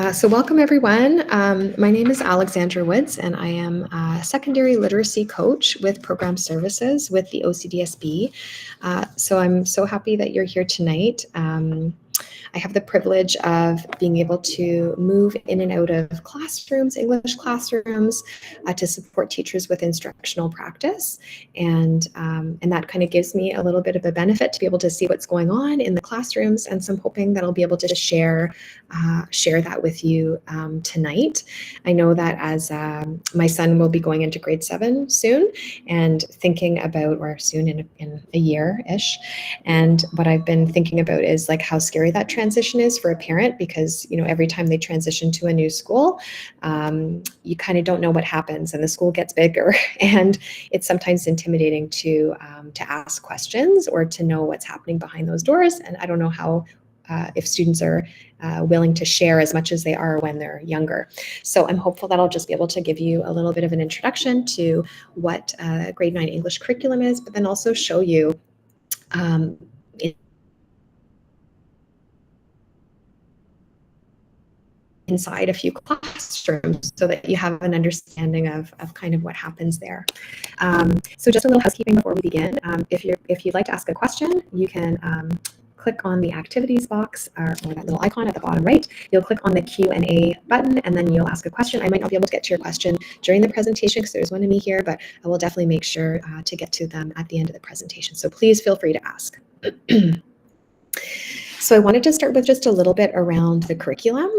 So welcome everyone. My name is Alexandra Woods and I am a secondary literacy coach with program services with the OCDSB. So I'm so happy that you're here tonight. I have the privilege of being able to move in and out of classrooms, English classrooms, to support teachers with instructional practice. And that kind of gives me a little bit of a benefit to be able to see what's going on in the classrooms. And so I'm hoping that I'll be able to share that with you tonight. I know that as my son will be going into grade 7 soon and thinking about, or soon in a year-ish, and what I've been thinking about is like how scary that transition is for a parent, because every time they transition to a new school, you kind of don't know what happens, and the school gets bigger, and it's sometimes intimidating to ask questions or to know what's happening behind those doors. And I don't know how if students are willing to share as much as they are when they're younger. So I'm hopeful that I'll just be able to give you a little bit of an introduction to what grade 9 English curriculum is, but then also show you inside a few classrooms so that you have an understanding of kind of what happens there. So just a little housekeeping before we begin. If you'd like to ask a question, you can click on the activities box or that little icon at the bottom right. You'll click on the Q&A button and then you'll ask a question. I might not be able to get to your question during the presentation because there's one of me here, but I will definitely make sure to get to them at the end of the presentation. So please feel free to ask. So I wanted to start with just a little bit around the curriculum.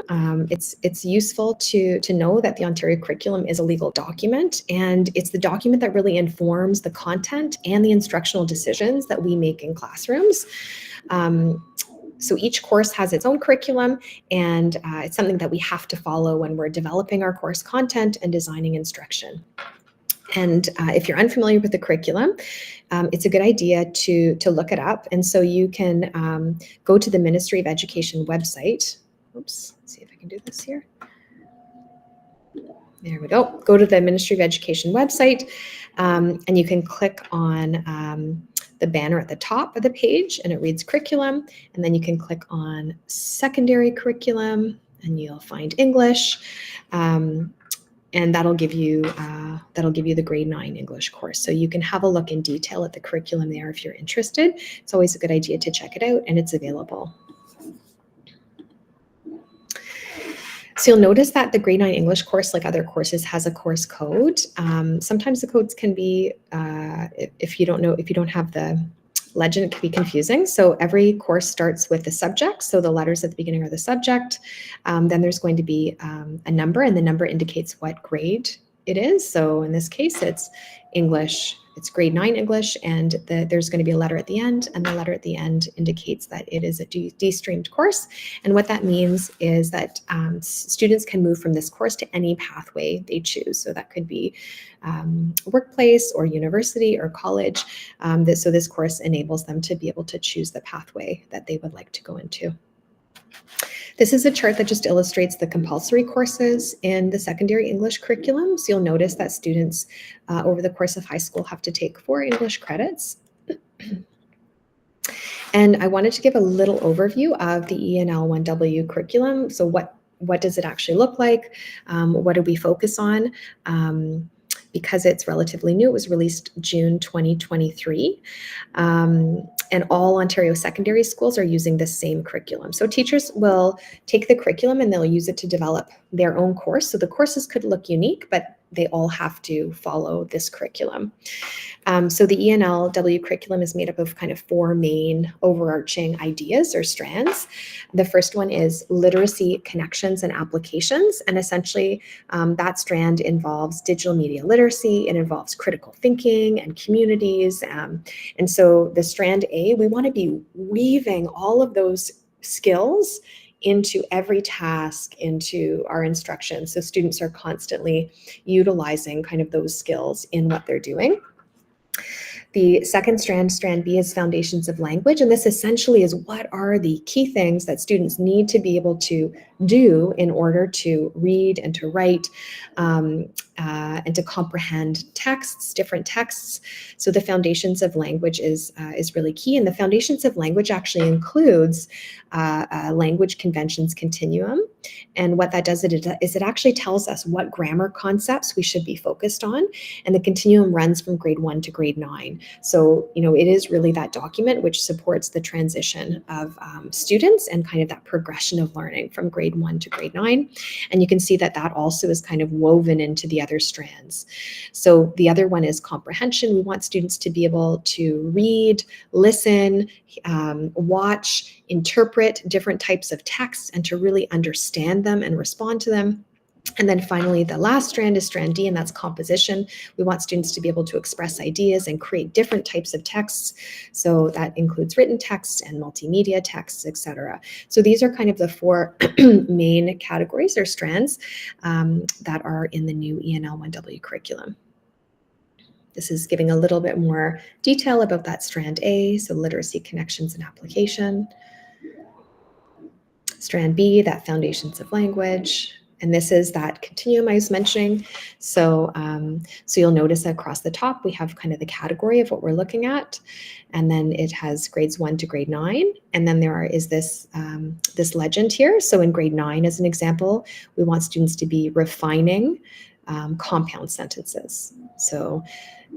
It's useful to know that the Ontario curriculum is a legal document, and it's the document that really informs the content and the instructional decisions that we make in classrooms. So each course has its own curriculum, and it's something that we have to follow when we're developing our course content and designing instruction. And if you're unfamiliar with the curriculum, it's a good idea to look it up. And so you can go to the Ministry of Education website. Oops, let's see if I can do this here. There we go. Go to the Ministry of Education website, and you can click on the banner at the top of the page, and it reads curriculum. And then you can click on secondary curriculum, and you'll find English. And that'll give you the grade 9 English course. So you can have a look in detail at the curriculum there if you're interested. It's always a good idea to check it out, and it's available. So you'll notice that the grade 9 English course, like other courses, has a course code. Sometimes the codes can be, if you don't have the legend, it can be confusing. So every course starts with the subject. So the letters at the beginning are the subject. Then there's going to be a number, and the number indicates what grade it is. So in this case, it's English. It's grade 9 English, and there's going to be a letter at the end, and the letter at the end indicates that it is a D-streamed course. And what that means is that students can move from this course to any pathway they choose. So that could be workplace or university or college. So this course enables them to be able to choose the pathway that they would like to go into. This is a chart that just illustrates the compulsory courses in the secondary English curriculum. So you'll notice that students over the course of high school have to take 4 English credits. And I wanted to give a little overview of the ENL 1W curriculum. So what does it actually look like? What do we focus on? Because it's relatively new, it was released June 2023. And all Ontario secondary schools are using the same curriculum. So teachers will take the curriculum and they'll use it to develop their own course. So the courses could look unique, but they all have to follow this curriculum. So the ENLW curriculum is made up of kind of 4 main overarching ideas or strands. The first one is literacy, connections, and applications. And essentially that strand involves digital media literacy. It involves critical thinking and communities. And so the strand A, we want to be weaving all of those skills into every task, into our instruction. So students are constantly utilizing kind of those skills in what they're doing. The second strand, strand B, is foundations of language. And this essentially is what are the key things that students need to be able to do in order to read and to write and to comprehend texts, different texts. So the foundations of language is really key. And the foundations of language actually includes language conventions continuum. And what that does is it actually tells us what grammar concepts we should be focused on. And the continuum runs from grade 1 to grade 9. So, it is really that document which supports the transition of students and kind of that progression of learning from grade 1 to grade 9. And you can see that also is kind of woven into the other strands. So the other one is comprehension. We want students to be able to read, listen, watch, interpret different types of texts and to really understand them and respond to them. And then finally, the last strand is strand D, and that's composition. We want students to be able to express ideas and create different types of texts. So that includes written texts and multimedia texts, etc. So these are kind of the four main categories or strands that are in the new ENL 1W curriculum. This is giving a little bit more detail about that strand A, so literacy, connections, and application. Strand B, that foundations of language. And this is that continuum I was mentioning. So, so you'll notice across the top, we have kind of the category of what we're looking at. And then it has grades 1 to grade 9. And then is this legend here. So in grade 9, as an example, we want students to be refining compound sentences. So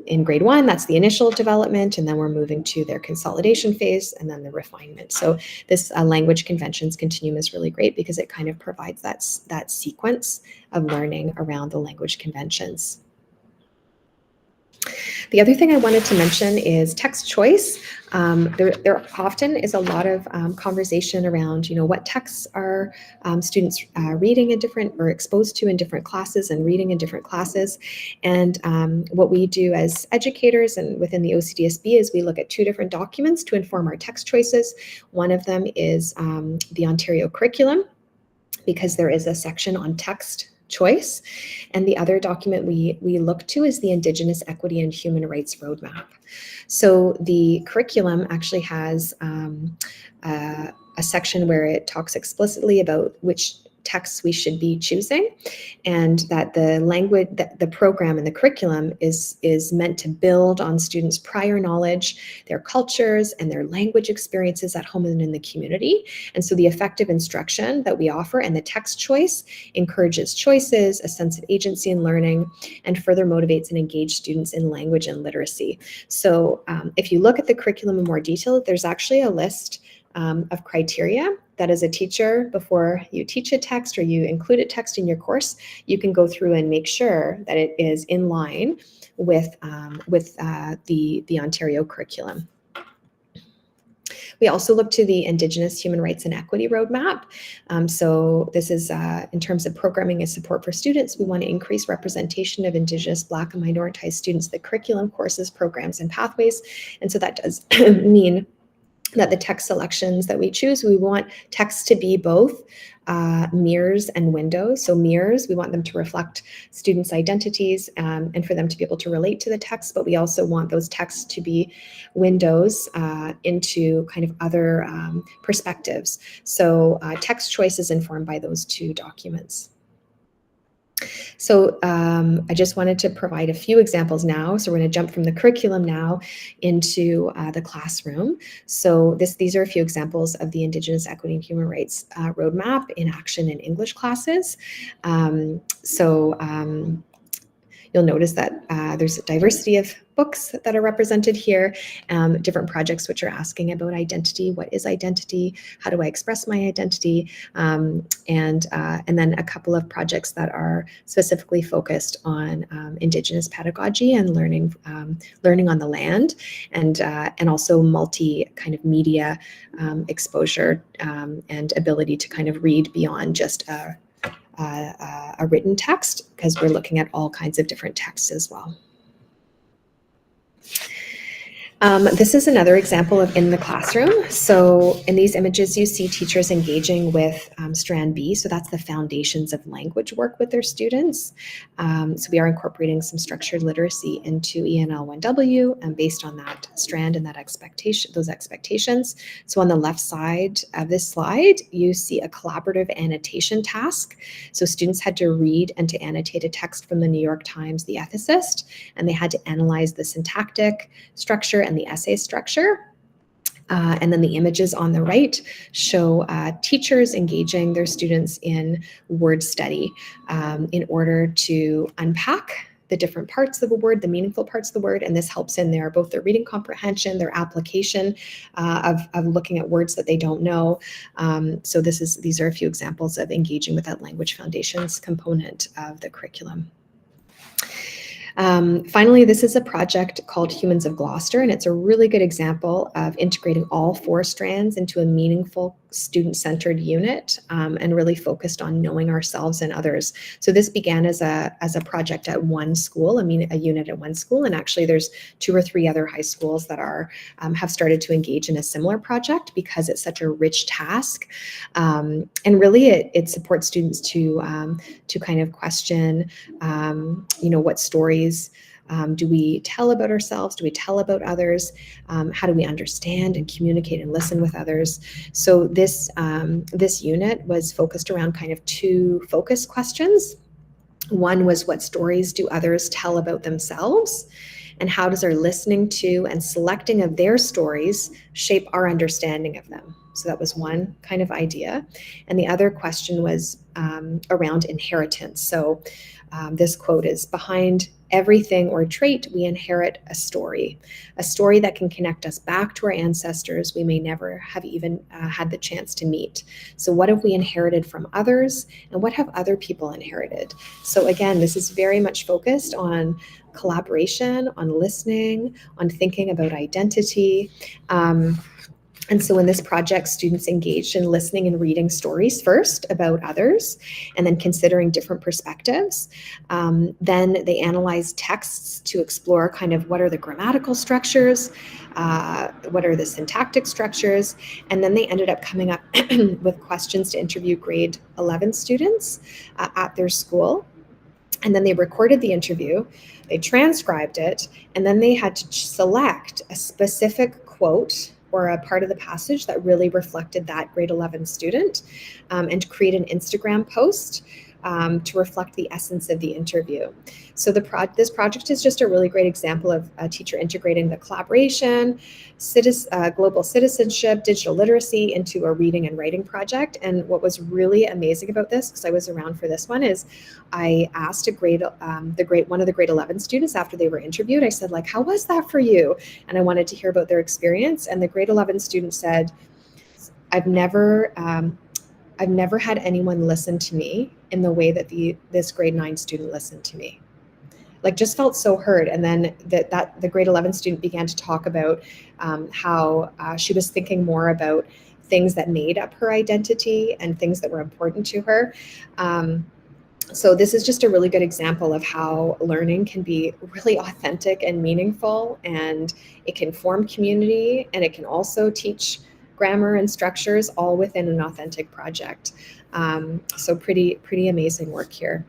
in grade 1, that's the initial development, and then we're moving to their consolidation phase and then the refinement. So this language conventions continuum is really great because it kind of provides that sequence of learning around the language conventions. The other thing I wanted to mention is text choice. There often is a lot of conversation around, what texts are students reading in different or exposed to in different classes and reading in different classes. And what we do as educators and within the OCDSB is we look at two different documents to inform our text choices. One of them is the Ontario curriculum, because there is a section on text choice. And the other document we look to is the Indigenous Equity and Human Rights Roadmap. So the curriculum actually has a section where it talks explicitly about which texts we should be choosing, and that the language, the program and the curriculum is meant to build on students' prior knowledge, their cultures, and their language experiences at home and in the community. And so the effective instruction that we offer and the text choice encourages choices, a sense of agency in learning, and further motivates and engages students in language and literacy. So if you look at the curriculum in more detail, there's actually a list of criteria that as a teacher, before you teach a text or you include a text in your course, you can go through and make sure that it is in line with the Ontario curriculum. We also look to the Indigenous Human Rights and Equity Roadmap. So this is in terms of programming and support for students. We want to increase representation of Indigenous, Black, and minoritized students, the curriculum, courses, programs, and pathways. And so that does mean that the text selections that we choose, we want text to be both mirrors and windows. So mirrors, we want them to reflect students' identities and for them to be able to relate to the text, but we also want those texts to be windows into kind of other perspectives. So text choice is informed by those two documents. So I just wanted to provide a few examples now. So we're going to jump from the curriculum now into the classroom. So these are a few examples of the Indigenous Equity and Human Rights Roadmap in action in English classes. You'll notice that there's a diversity of books that are represented here, different projects which are asking about identity. What is identity? How do I express my identity? And then a couple of projects that are specifically focused on Indigenous pedagogy and learning on the land, and also multi kind of media exposure and ability to kind of read beyond just a written text, because we're looking at all kinds of different texts as well. This is another example of in the classroom. So in these images, you see teachers engaging with strand B. So that's the foundations of language work with their students. So we are incorporating some structured literacy into ENL1W and based on that strand and that those expectations. So on the left side of this slide, you see a collaborative annotation task. So students had to read and to annotate a text from the New York Times, The Ethicist, and they had to analyze the syntactic structure and the essay structure. And then the images on the right show teachers engaging their students in word study in order to unpack the different parts of a word, the meaningful parts of the word, and this helps in both their reading comprehension, their application of looking at words that they don't know. So these are a few examples of engaging with that language foundations component of the curriculum. Finally, this is a project called Humans of Gloucester, and it's a really good example of integrating all 4 strands into a meaningful student-centered unit and really focused on knowing ourselves and others. So this began as a project at one school, a unit at one school, and actually there's 2 or 3 other high schools that have started to engage in a similar project because it's such a rich task, and really it supports students to kind of question, what stories do we tell about ourselves? Do we tell about others? How do we understand and communicate and listen with others? So this unit was focused around kind of 2 focus questions. One was, what stories do others tell about themselves? And how does our listening to and selecting of their stories shape our understanding of them? So that was one kind of idea. And the other question was around inheritance. So this quote is, behind everything or trait, we inherit a story that can connect us back to our ancestors we may never have even had the chance to meet. So what have we inherited from others, and what have other people inherited? So again, this is very much focused on collaboration, on listening, on thinking about identity. And so in this project, students engaged in listening and reading stories first about others, and then considering different perspectives. Then they analyzed texts to explore kind of what are the grammatical structures, what are the syntactic structures, and then they ended up coming up with questions to interview grade 11 students at their school. And then they recorded the interview, they transcribed it, and then they had to select a specific quote or a part of the passage that really reflected that grade 11 student, and to create an Instagram post to reflect the essence of the interview. So this project is just a really great example of a teacher integrating the collaboration, global citizenship, digital literacy into a reading and writing project. And what was really amazing about this, because I was around for this one, is I asked one of the grade 11 students after they were interviewed, I said, like, how was that for you? And I wanted to hear about their experience. And the grade 11 student said, I've never had anyone listen to me in the way that this grade 9 student listened to me. Like, just felt so heard. And then the grade 11 student began to talk about how she was thinking more about things that made up her identity and things that were important to her. So this is just a really good example of how learning can be really authentic and meaningful, and it can form community, and it can also teach grammar and structures all within an authentic project. So pretty amazing work here.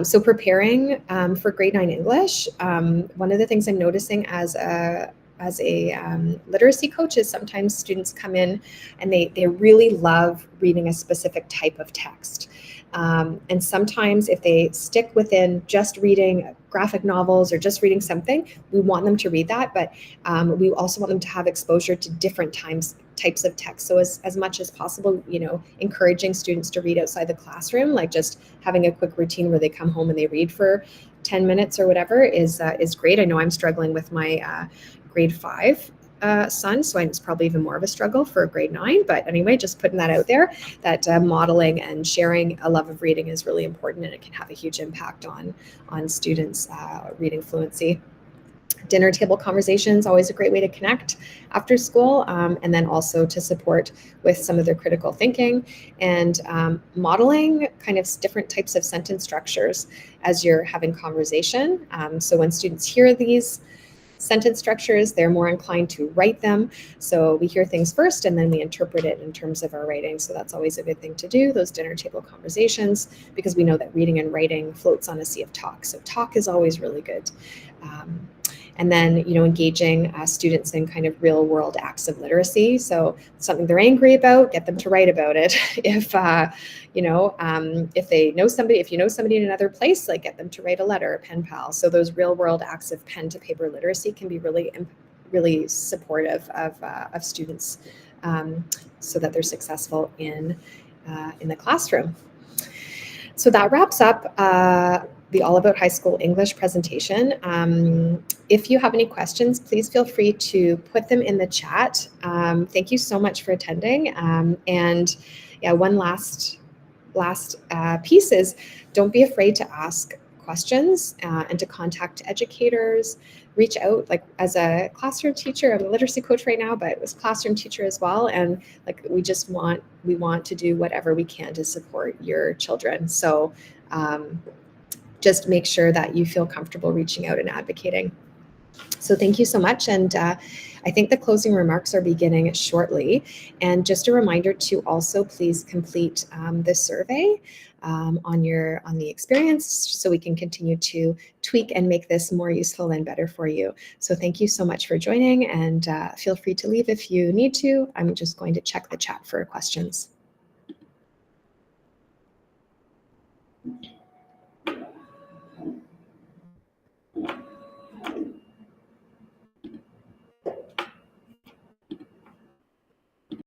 So preparing for grade 9 English, one of the things I'm noticing as a literacy coach is sometimes students come in and they really love reading a specific type of text. And sometimes if they stick within just reading graphic novels or just reading something, we want them to read that, but we also want them to have exposure to different types of text. So as much as possible, encouraging students to read outside the classroom, like just having a quick routine where they come home and they read for 10 minutes or whatever is great. I know I'm struggling with my grade 5 son, so it's probably even more of a struggle for grade 9. But anyway, just putting that out there, that modeling and sharing a love of reading is really important, and it can have a huge impact on students' reading fluency. Dinner table conversations, always a great way to connect after school, and then also to support with some of their critical thinking and modeling kind of different types of sentence structures as you're having conversation. So when students hear these Sentence structures, they're more inclined to write them. So we hear things first and then we interpret it in terms of our writing. So that's always a good thing to do, those dinner table conversations, because we know that reading and writing floats on a sea of talk. So talk is always really good. And then, engaging students in kind of real world acts of literacy. So something they're angry about, get them to write about it. If they know somebody, if you know somebody in another place, like get them to write a letter, a pen pal. So those real world acts of pen to paper literacy can be really supportive of students, so that they're successful in the classroom. So that wraps up the All About High School English presentation. If you have any questions, please feel free to put them in the chat. Thank you so much for attending. And yeah, one last piece is, don't be afraid to ask questions and to contact educators. Reach out, like as a classroom teacher. I'm a literacy coach right now, but as a classroom teacher as well. And like we want to do whatever we can to support your children. So just make sure that you feel comfortable reaching out and advocating. So thank you so much. And I think the closing remarks are beginning shortly. And just a reminder to also please complete this survey on the experience, so we can continue to tweak and make this more useful and better for you. So thank you so much for joining, and feel free to leave if you need to. I'm just going to check the chat for questions.